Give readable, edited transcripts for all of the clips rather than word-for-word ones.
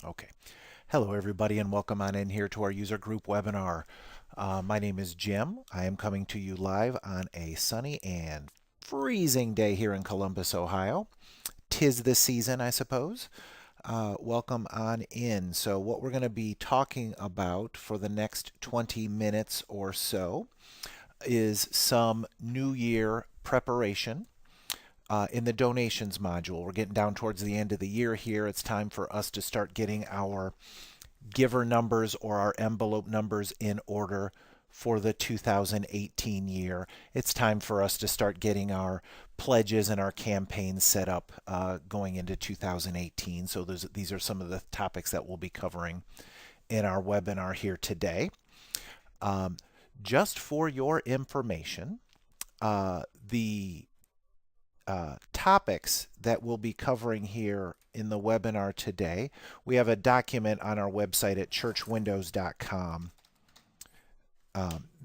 Okay. Hello, everybody, and welcome on in here to our user group webinar. My name is Jim. I am coming to you live on a sunny and freezing day here in Columbus, Ohio. 'Tis the season, I suppose. Welcome on in. So what we're going to be talking about for the next 20 minutes or so is some New Year preparation. In the donations module, we're getting down towards the end of the year here. It's time for us to start getting our giver numbers or our envelope numbers in order for the 2018 year. It's time for us to start getting our pledges and our campaigns set up going into 2018. So these are some of the topics that we'll be covering in our webinar here today. Just for your information, the topics that we'll be covering here in the webinar today, we have a document on our website at churchwindows.com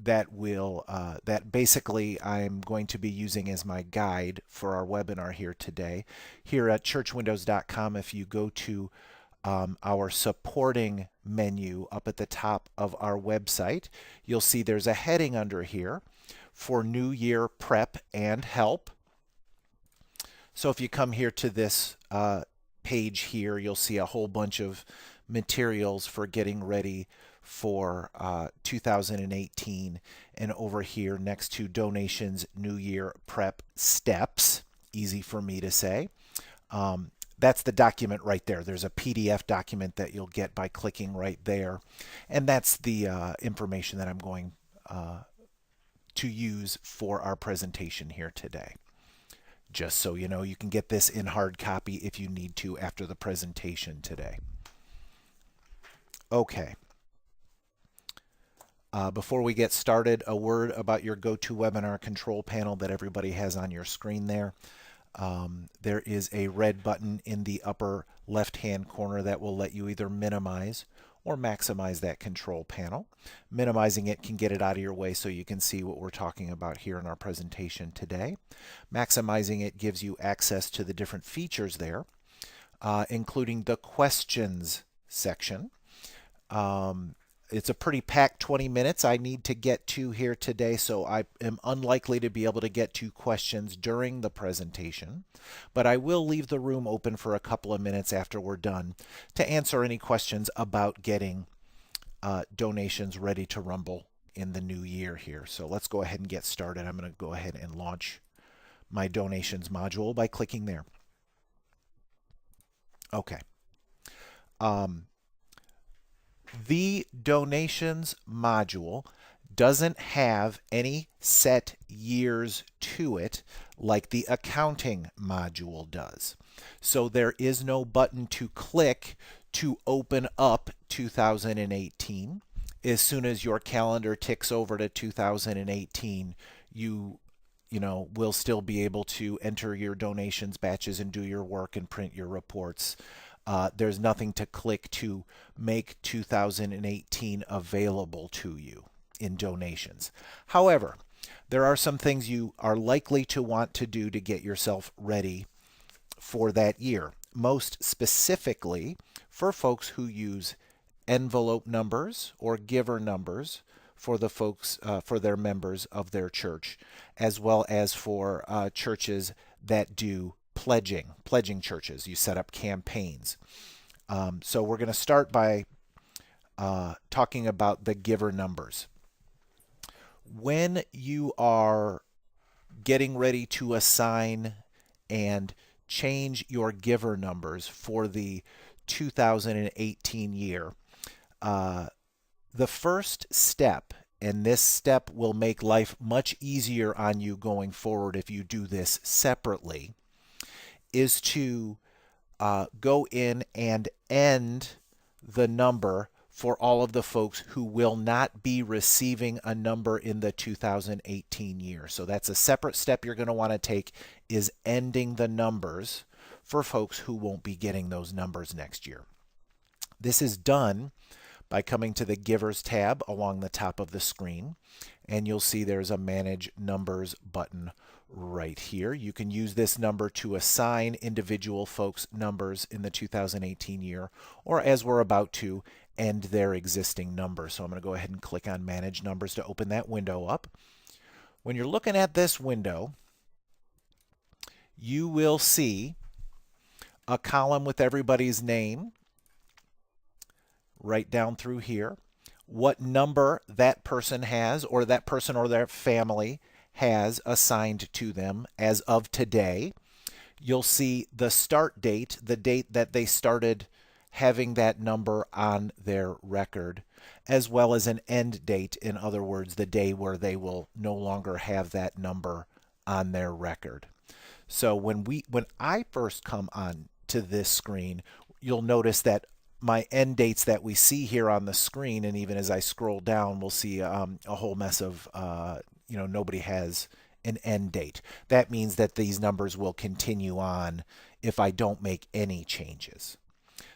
that basically I'm going to be using as my guide for our webinar here today. Here at churchwindows.com, if you go to our supporting menu up at the top of our website, you'll see there's a heading under here for New Year Prep and Help. So if you come here to this page here, you'll see a whole bunch of materials for getting ready for 2018. And over here next to Donations New Year Prep Steps, easy for me to say, that's the document right there. There's a PDF document that you'll get by clicking right there. And that's the information that I'm going to use for our presentation here today. Just so you know, you can get this in hard copy if you need to after the presentation today. Okay. Before we get started, a word about your GoToWebinar control panel that everybody has on your screen there. There is a red button in the upper left-hand corner that will let you either minimize or maximize that control panel. Minimizing it can get it out of your way so you can see what we're talking about here in our presentation today. Maximizing it gives you access to the different features there, including the questions section. It's a pretty packed 20 minutes I need to get to here today, so I am unlikely to be able to get to questions during the presentation, but I will leave the room open for a couple of minutes after we're done to answer any questions about getting donations ready to rumble in the new year here. So let's go ahead and get started. I'm going to go ahead and launch my donations module by clicking there. Okay. The donations module doesn't have any set years to it like the accounting module does. So there is no button to click to open up 2018. As soon as your calendar ticks over to 2018, you will still be able to enter your donations batches and do your work and print your reports. There's nothing to click to make 2018 available to you in donations. However, there are some things you are likely to want to do to get yourself ready for that year. Most specifically for folks who use envelope numbers or giver numbers for the folks, for their members of their church, as well as for churches that do pledging churches. You set up campaigns. So we're going to start by talking about the giver numbers. When you are getting ready to assign and change your giver numbers for the 2018 year, the first step, and this step will make life much easier on you going forward if you do this separately, is to go in and end the number for all of the folks who will not be receiving a number in the 2018 year. So that's a separate step you're going to want to take, is ending the numbers for folks who won't be getting those numbers next year. This is done by coming to the Givers tab along the top of the screen, and you'll see there's a Manage Numbers button right here. You can use this number to assign individual folks numbers in the 2018 year, or as we're about to, end their existing number. So I'm going to go ahead and click on Manage Numbers to open that window up. When you're looking at this window, you will see a column with everybody's name right down through here, what number that person has, or that person or their family has assigned to them as of today. You'll see the start date, the date that they started having that number on their record, as well as an end date, in other words, the day where they will no longer have that number on their record. So when I first come on to this screen, you'll notice that my end dates that we see here on the screen, and even as I scroll down, we'll see a whole mess of, nobody has an end date. That means that these numbers will continue on if I don't make any changes.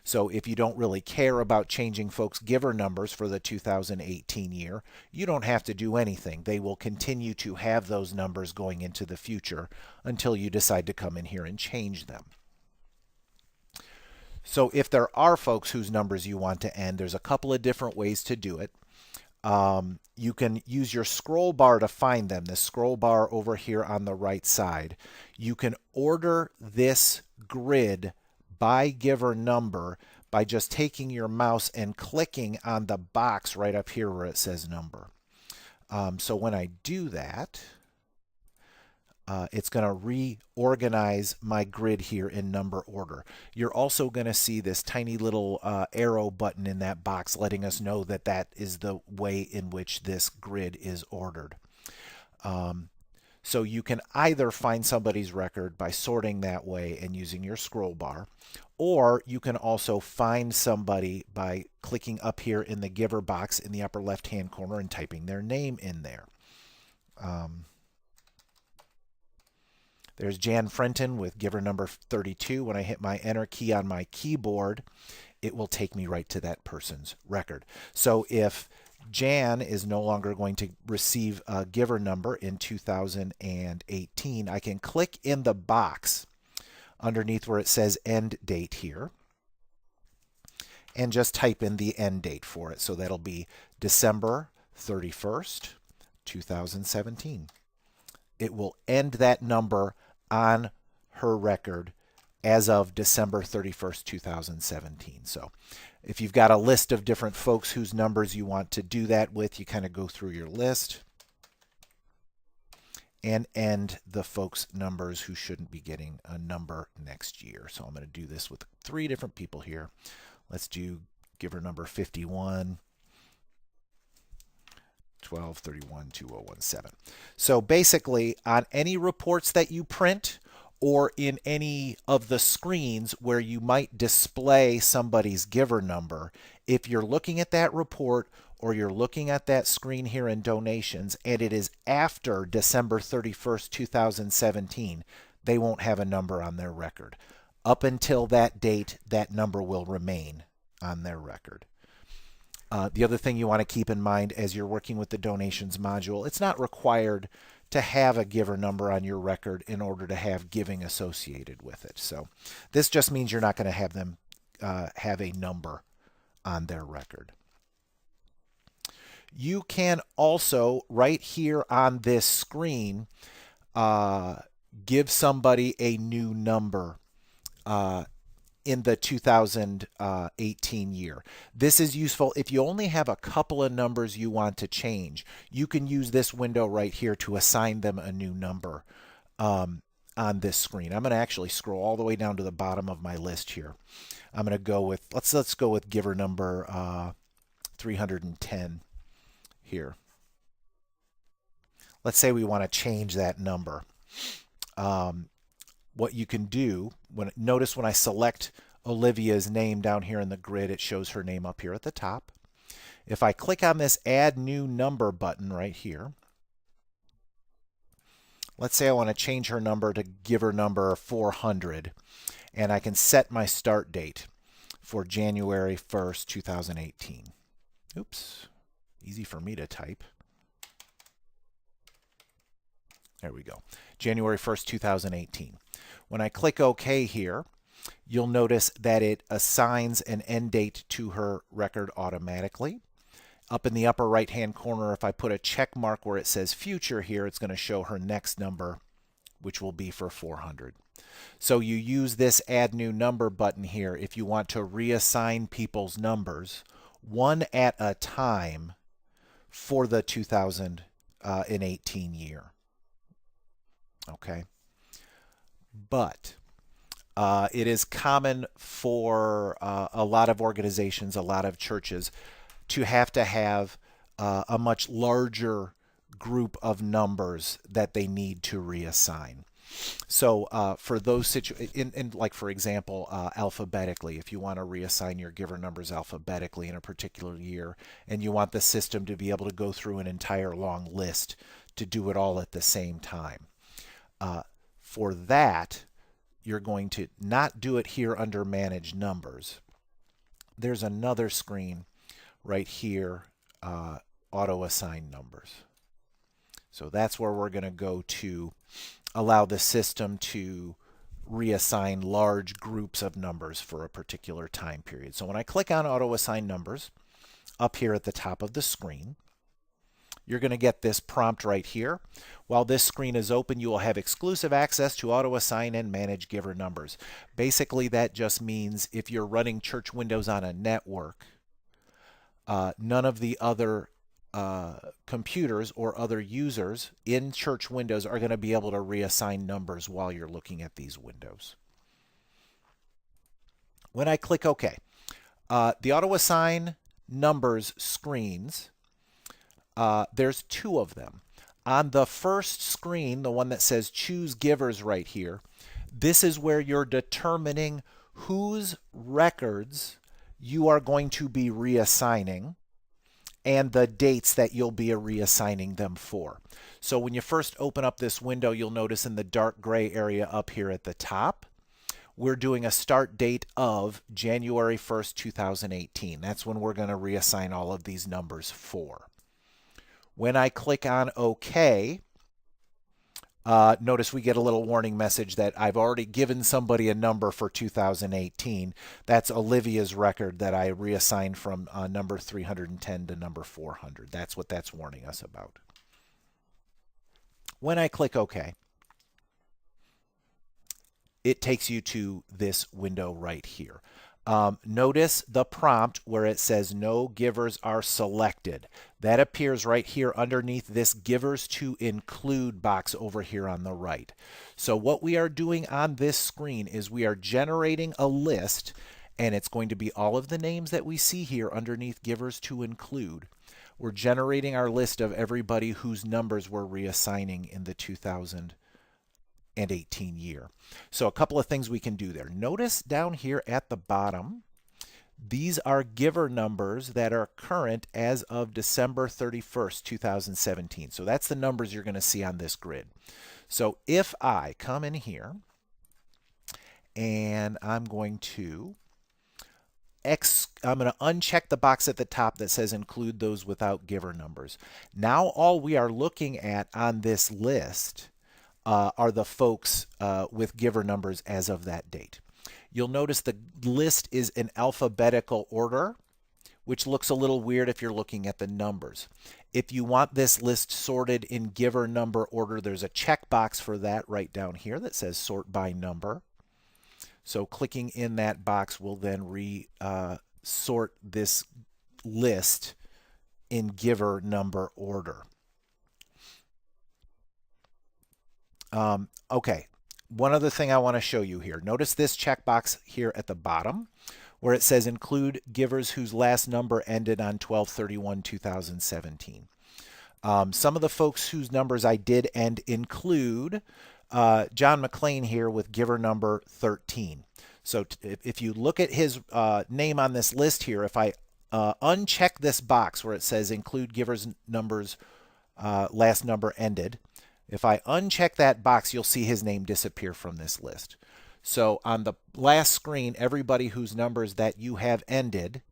So if you don't really care about changing folks' giver numbers for the 2018 year, you don't have to do anything. They will continue to have those numbers going into the future until you decide to come in here and change them. So if there are folks whose numbers you want to end, there's a couple of different ways to do it. You can use your scroll bar to find them, the scroll bar over here on the right side. You can order this grid by giver number by just taking your mouse and clicking on the box right up here where it says number. So when I do that, it's going to reorganize my grid here in number order. You're also going to see this tiny little arrow button in that box letting us know that that is the way in which this grid is ordered. So you can either find somebody's record by sorting that way and using your scroll bar, or you can also find somebody by clicking up here in the giver box in the upper left-hand corner and typing their name in there. There's Jan Frenton with giver number 32. When I hit my enter key on my keyboard, it will take me right to that person's record. So if Jan is no longer going to receive a giver number in 2018, I can click in the box underneath where it says end date here and just type in the end date for it. So that'll be December 31st, 2017. It will end that number on her record as of December 31st, 2017. So if you've got a list of different folks whose numbers you want to do that with, you kind of go through your list and end the folks' numbers who shouldn't be getting a number next year. So I'm going to do this with 3 different people here. Let's do giver number 51. 12/31/2017. So basically, on any reports that you print or in any of the screens where you might display somebody's giver number, if you're looking at that report or you're looking at that screen here in donations and it is after December 31st, 2017, they won't have a number on their record. Up until that date, that number will remain on their record. The other thing you want to keep in mind as you're working with the donations module, it's not required to have a giver number on your record in order to have giving associated with it. So this just means you're not going to have them have a number on their record. You can also, right here on this screen, give somebody a new number in the 2018 year. This is useful if you only have a couple of numbers you want to change. You can use this window right here to assign them a new number on this screen. I'm going to actually scroll all the way down to the bottom of my list here. I'm going to go with, let's go with giver number 310 here. Let's say we want to change that number. What you can do, notice when I select Olivia's name down here in the grid, it shows her name up here at the top. If I click on this Add New Number button right here, let's say I want to change her number to giver number 400, and I can set my start date for January 1st, 2018. Oops, easy for me to type. There we go. January 1st, 2018. When I click OK here, you'll notice that it assigns an end date to her record automatically. Up in the upper right-hand corner, if I put a check mark where it says future here, it's going to show her next number, which will be for 400. So you use this add new number button here if you want to reassign people's numbers one at a time for the 2018 year. Okay. But it is common for a lot of organizations, a lot of churches, to have a much larger group of numbers that they need to reassign. So for those situations, like for example, alphabetically, if you want to reassign your giver numbers alphabetically in a particular year, and you want the system to be able to go through an entire long list to do it all at the same time. For that, you're going to not do it here under Manage Numbers. There's another screen right here, Auto Assign Numbers. So that's where we're going to go to allow the system to reassign large groups of numbers for a particular time period. So when I click on Auto Assign Numbers up here at the top of the screen, you're going to get this prompt right here. While this screen is open, you will have exclusive access to auto assign and manage giver numbers. Basically, that just means if you're running church windows on a network, none of the other computers or other users in church windows are going to be able to reassign numbers while you're looking at these windows. When I click OK, the auto assign numbers screens, there's two of them. On the first screen, the one that says choose givers right here, this is where you're determining whose records you are going to be reassigning and the dates that you'll be reassigning them for. So when you first open up this window, you'll notice in the dark gray area up here at the top, we're doing a start date of January 1st, 2018. That's when we're going to reassign all of these numbers for. When I click on OK, notice we get a little warning message that I've already given somebody a number for 2018. That's Olivia's record that I reassigned from number 310 to number 400. That's what that's warning us about. When I click OK, it takes you to this window right here. Notice the prompt where it says no givers are selected. That appears right here underneath this givers to include box over here on the right. So what we are doing on this screen is we are generating a list, and it's going to be all of the names that we see here underneath givers to include. We're generating our list of everybody whose numbers we're reassigning in the 2018 year. So a couple of things we can do there. Notice down here at the bottom, these are giver numbers that are current as of December 31st, 2017. So that's the numbers you're going to see on this grid. So if I come in here and I'm going to uncheck the box at the top that says include those without giver numbers. Now all we are looking at on this list are the folks with giver numbers as of that date. You'll notice the list is in alphabetical order, which looks a little weird if you're looking at the numbers. If you want this list sorted in giver number order, there's a checkbox for that right down here that says sort by number. So clicking in that box will then sort this list in giver number order. Okay, one other thing I want to show you here. Notice this checkbox here at the bottom where it says include givers whose last number ended on 12/31/2017. Some of the folks whose numbers I did end include John McLean here with giver number 13. So if you look at his name on this list here, if I uncheck this box where it says include givers numbers last number ended, if I uncheck that box, you'll see his name disappear from this list. So on the last screen, everybody whose numbers that you have ended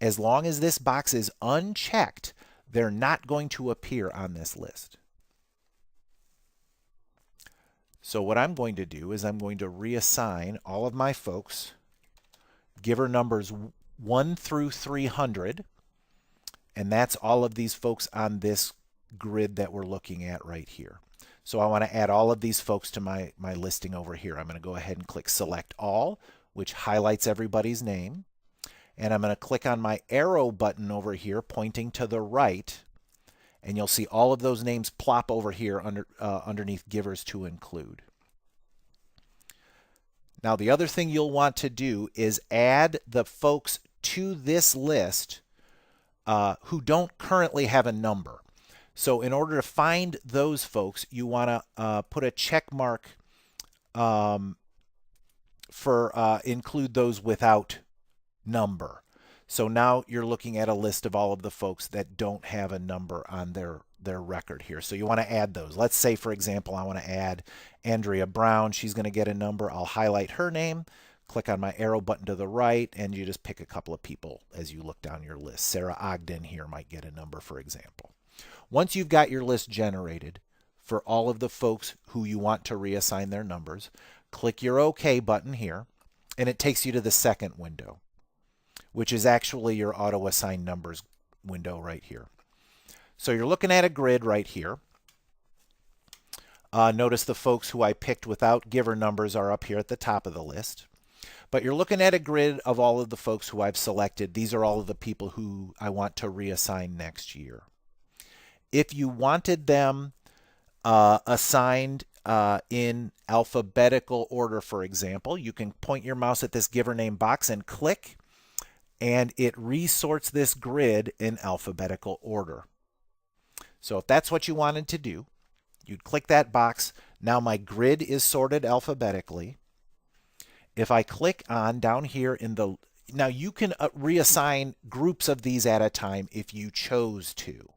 As long as this box is unchecked, they're not going to appear on this list. So what I'm going to do is I'm going to reassign all of my folks giver numbers 1 through 300, and that's all of these folks on this grid that we're looking at right here. So I want to add all of these folks to my listing over here. I'm going to go ahead and click Select All, which highlights everybody's name. And I'm going to click on my arrow button over here pointing to the right, and you'll see all of those names plop over here underneath Givers to Include. Now the other thing you'll want to do is add the folks to this list who don't currently have a number. So in order to find those folks, you want to put a check mark for include those without number. So now you're looking at a list of all of the folks that don't have a number on their record here. So you want to add those. Let's say, for example, I want to add Andrea Brown. She's going to get a number. I'll highlight her name, click on my arrow button to the right, and you just pick a couple of people as you look down your list. Sarah Ogden here might get a number, for example. Once you've got your list generated for all of the folks who you want to reassign their numbers, click your OK button here, and it takes you to the second window, which is actually your auto assign numbers window right here. So you're looking at a grid right here. Notice the folks who I picked without giver numbers are up here at the top of the list. But you're looking at a grid of all of the folks who I've selected. These are all of the people who I want to reassign next year. If you wanted them assigned in alphabetical order, for example, you can point your mouse at this giver name box and click, and it resorts this grid in alphabetical order. So if that's what you wanted to do, you'd click that box. Now my grid is sorted alphabetically. If I click on down here in the, now you can reassign groups of these at a time if you chose to,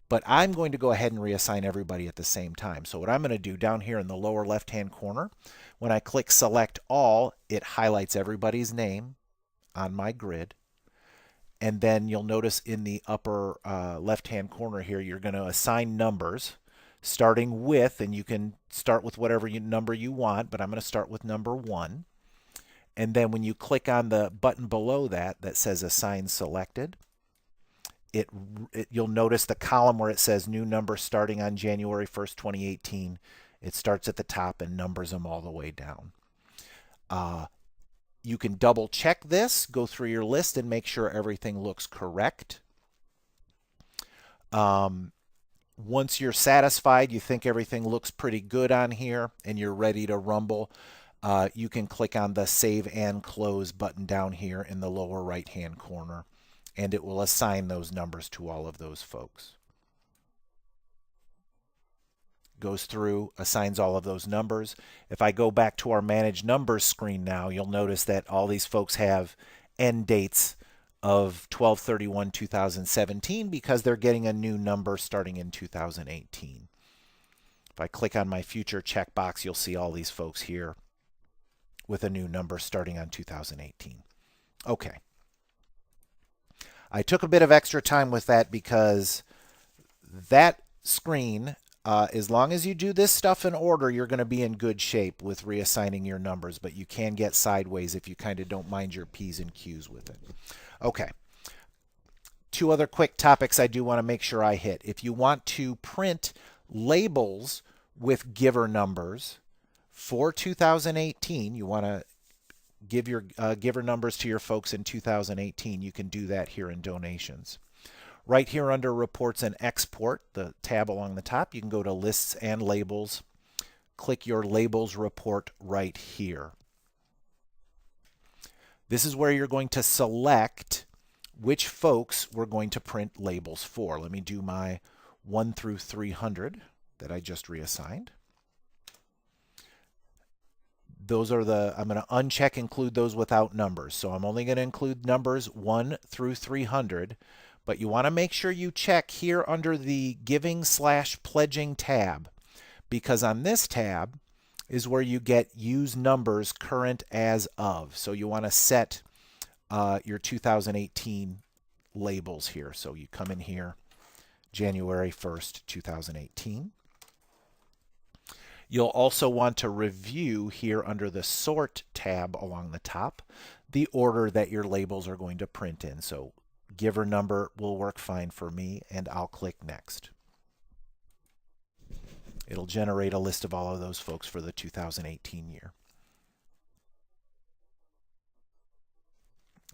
but I'm going to go ahead and reassign everybody at the same time. So what I'm going to do down here in the lower left-hand corner, when I click Select All, it highlights everybody's name on my grid. And then you'll notice in the upper left-hand corner here, you're going to assign numbers starting with, and you can start with whatever number you want, but I'm going to start with number 1. And then when you click on the button below that that says Assign Selected, you'll notice the column where it says New Number starting on January 1st, 2018. It starts at the top and numbers them all the way down. You can double check this, go through your list and make sure everything looks correct. Once you're satisfied, you think everything looks pretty good on here and you're ready to rumble, you can click on the Save and Close button down here in the lower right-hand corner, and it will assign those numbers to all of those folks. Goes through, assigns all of those numbers. If I go back to our Manage Numbers screen now, you'll notice that all these folks have end dates of 12/31/2017 because they're getting a new number starting in 2018. If I click on my Future checkbox, you'll see all these folks here with a new number starting on 2018. Okay. I took a bit of extra time with that because that screen, as long as you do this stuff in order, you're going to be in good shape with reassigning your numbers, but you can get sideways if you kind of don't mind your P's and Q's with it. Okay. 2 other quick topics I do want to make sure I hit. If you want to print labels with giver numbers for 2018, you want to give your giver numbers to your folks in 2018, you can do that here in Donations. Right here under Reports and Export, the tab along the top, you can go to Lists and Labels. Click your Labels report right here. This is where you're going to select which folks we're going to print labels for. Let me do my 1 through 300 that I just reassigned. Those are I'm going to uncheck include those without numbers. So I'm only going to include numbers 1 through 300. But you want to make sure you check here under the Giving/Pledging tab, because on this tab is where you get Use Numbers Current as of. So you want to set your 2018 labels here. So you come in here, January 1st, 2018. You'll also want to review here under the Sort tab along the top the order that your labels are going to print in. So giver number will work fine for me, and I'll click Next. It'll generate a list of all of those folks for the 2018 year.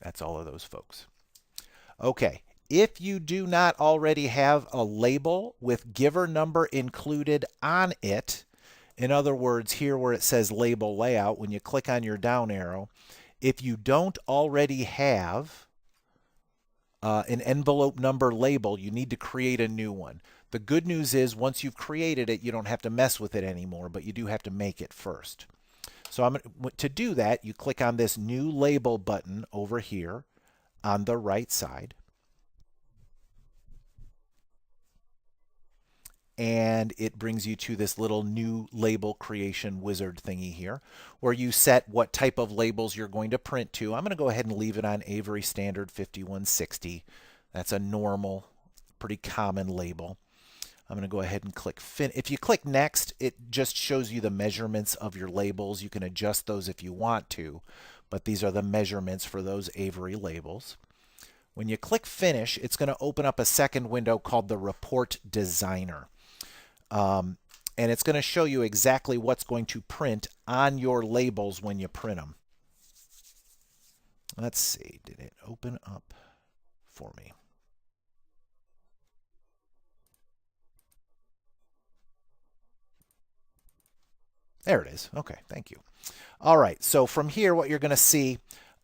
That's all of those folks. Okay, if you do not already have a label with giver number included on it, in other words, here where it says label layout, when you click on your down arrow, if you don't already have an envelope number label, you need to create a new one. The good news is once you've created it, you don't have to mess with it anymore, but you do have to make it first. So to do that, you click on this new label button over here on the right side. And it brings you to this little new label creation wizard thingy here, where you set what type of labels you're going to print to. I'm going to go ahead and leave it on Avery Standard 5160. That's a normal, pretty common label. I'm going to go ahead and click Finish. If you click Next, it just shows you the measurements of your labels. You can adjust those if you want to, but these are the measurements for those Avery labels. When you click Finish, it's going to open up a second window called the Report Designer. And it's going to show you exactly what's going to print on your labels when you print them. Let's see, did it open up for me? There it is. Okay, thank you. All right, so from here, what you're going to see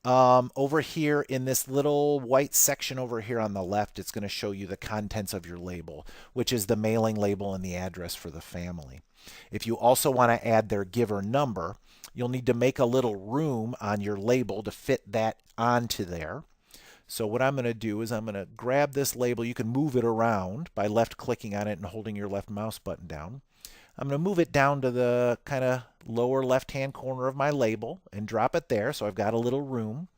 over here in this little white section over here on the left, it's going to show you the contents of your label, which is the mailing label and the address for the family. If you also want to add their giver number, you'll need to make a little room on your label to fit that onto there. So what I'm going to do is I'm going to grab this label. You can move it around by left clicking on it and holding your left mouse button down. I'm going to move it down to the kind of lower left-hand corner of my label and drop it there, so I've got a little room.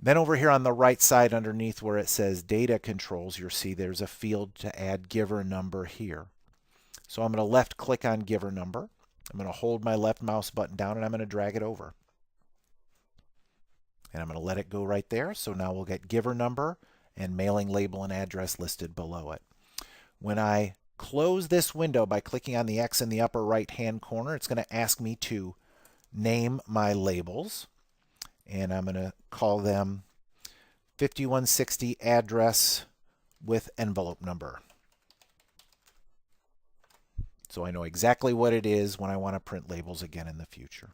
Then over here on the right side underneath where it says Data Controls, you'll see there's a field to add giver number here. So I'm going to left click on giver number. I'm going to hold my left mouse button down and I'm going to drag it over. And I'm going to let it go right there. So now we'll get giver number and mailing label and address listed below it. When I close this window by clicking on the X in the upper right hand corner, it's going to ask me to name my labels, and I'm going to call them 5160 address with envelope number. So I know exactly what it is when I want to print labels again in the future.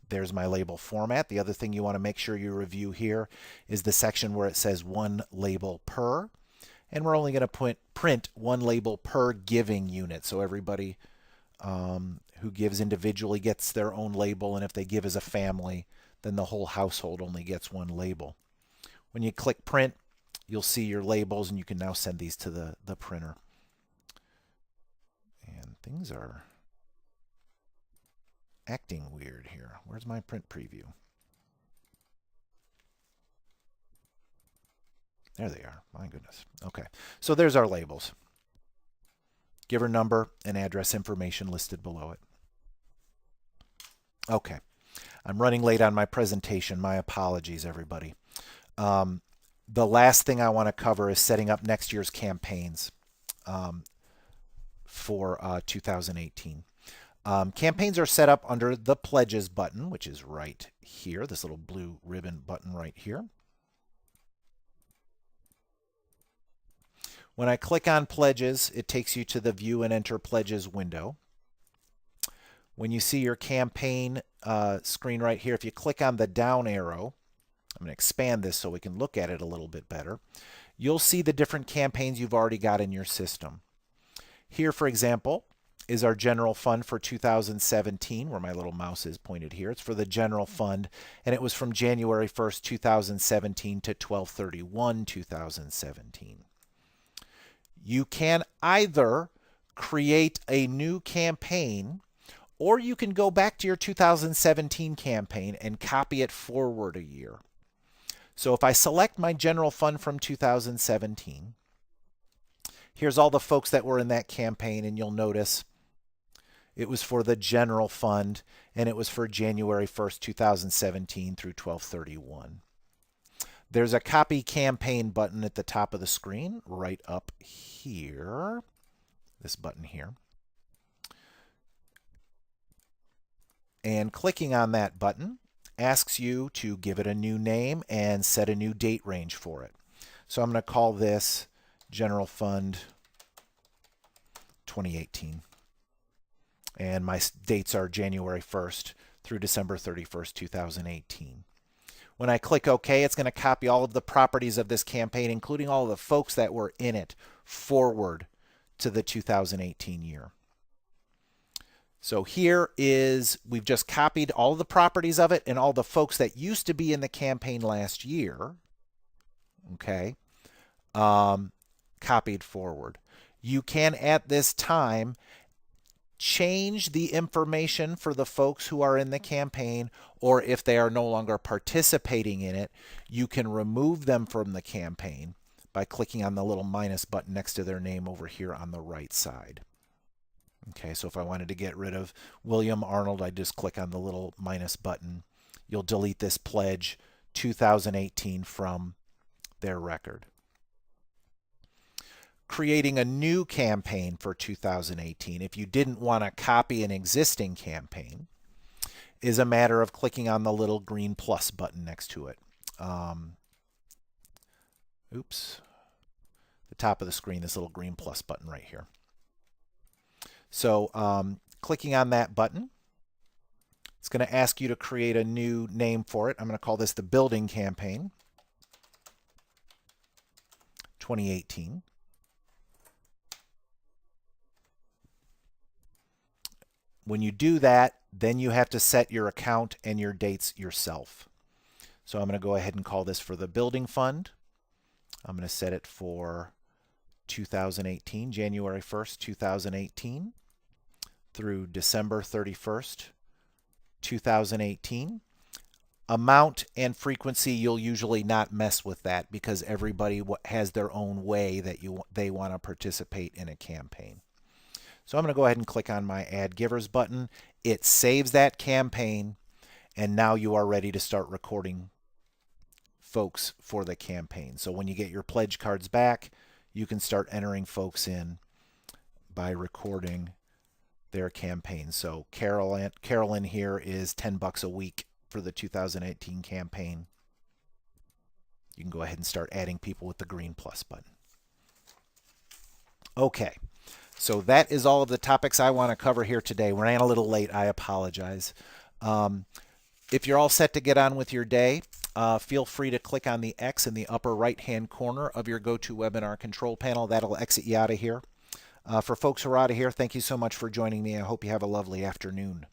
There's my label format. The other thing you want to make sure you review here is the section where it says one label per. And we're only going to print one label per giving unit. So everybody who gives individually gets their own label. And if they give as a family, then the whole household only gets one label. When you click print, you'll see your labels, and you can now send these to the printer. And things are acting weird here. Where's my print preview? There they are. My goodness. Okay. So there's our labels. Giver number and address information listed below it. Okay. I'm running late on my presentation. My apologies, everybody. The last thing I want to cover is setting up next year's campaigns for 2018. Campaigns are set up under the Pledges button, which is right here, this little blue ribbon button right here. When I click on Pledges, it takes you to the View and Enter Pledges window. When you see your campaign screen right here, if you click on the down arrow, I'm going to expand this so we can look at it a little bit better, you'll see the different campaigns you've already got in your system. Here, for example, is our general fund for 2017, where my little mouse is pointed here. It's for the general fund, and it was from January 1st, 2017 to 12/31/2017. You can either create a new campaign, or you can go back to your 2017 campaign and copy it forward a year. So if I select my general fund from 2017, here's all the folks that were in that campaign, and you'll notice it was for the general fund, and it was for January 1st, 2017 through 12/31. There's a copy campaign button at the top of the screen, right up here, this button here. And clicking on that button asks you to give it a new name and set a new date range for it. So I'm going to call this General Fund 2018. And my dates are January 1st through December 31st, 2018. When I click OK, it's going to copy all of the properties of this campaign, including all of the folks that were in it, forward to the 2018 year. So here is, we've just copied all the properties of it and all the folks that used to be in the campaign last year, okay, copied forward. You can, at this time, change the information for the folks who are in the campaign, or if they are no longer participating in it, you can remove them from the campaign by clicking on the little minus button next to their name over here on the right side. Okay, so if I wanted to get rid of William Arnold, I just click on the little minus button. You'll delete this pledge 2018 from their record. Creating a new campaign for 2018, if you didn't want to copy an existing campaign, is a matter of clicking on the little green plus button next to it. Oops. The top of the screen, this little green plus button right here. So clicking on that button, it's going to ask you to create a new name for it. I'm going to call this the Building Campaign 2018. When you do that, then you have to set your account and your dates yourself. So I'm going to go ahead and call this for the Building Fund. I'm going to set it for 2018, January 1st, 2018 through December 31st, 2018. Amount and frequency, you'll usually not mess with that because everybody has their own way that they want to participate in a campaign. So I'm going to go ahead and click on my Add Givers button. It saves that campaign, and now you are ready to start recording folks for the campaign. So when you get your pledge cards back, you can start entering folks in by recording their campaign. So Carolyn here is $10 a week for the 2018 campaign. You can go ahead and start adding people with the green plus button. Okay, so that is all of the topics I want to cover here today. We ran a little late, I apologize. If you're all set to get on with your day, feel free to click on the X in the upper right-hand corner of your GoToWebinar control panel. That'll exit you out of here. For folks who are out of here, thank you so much for joining me. I hope you have a lovely afternoon.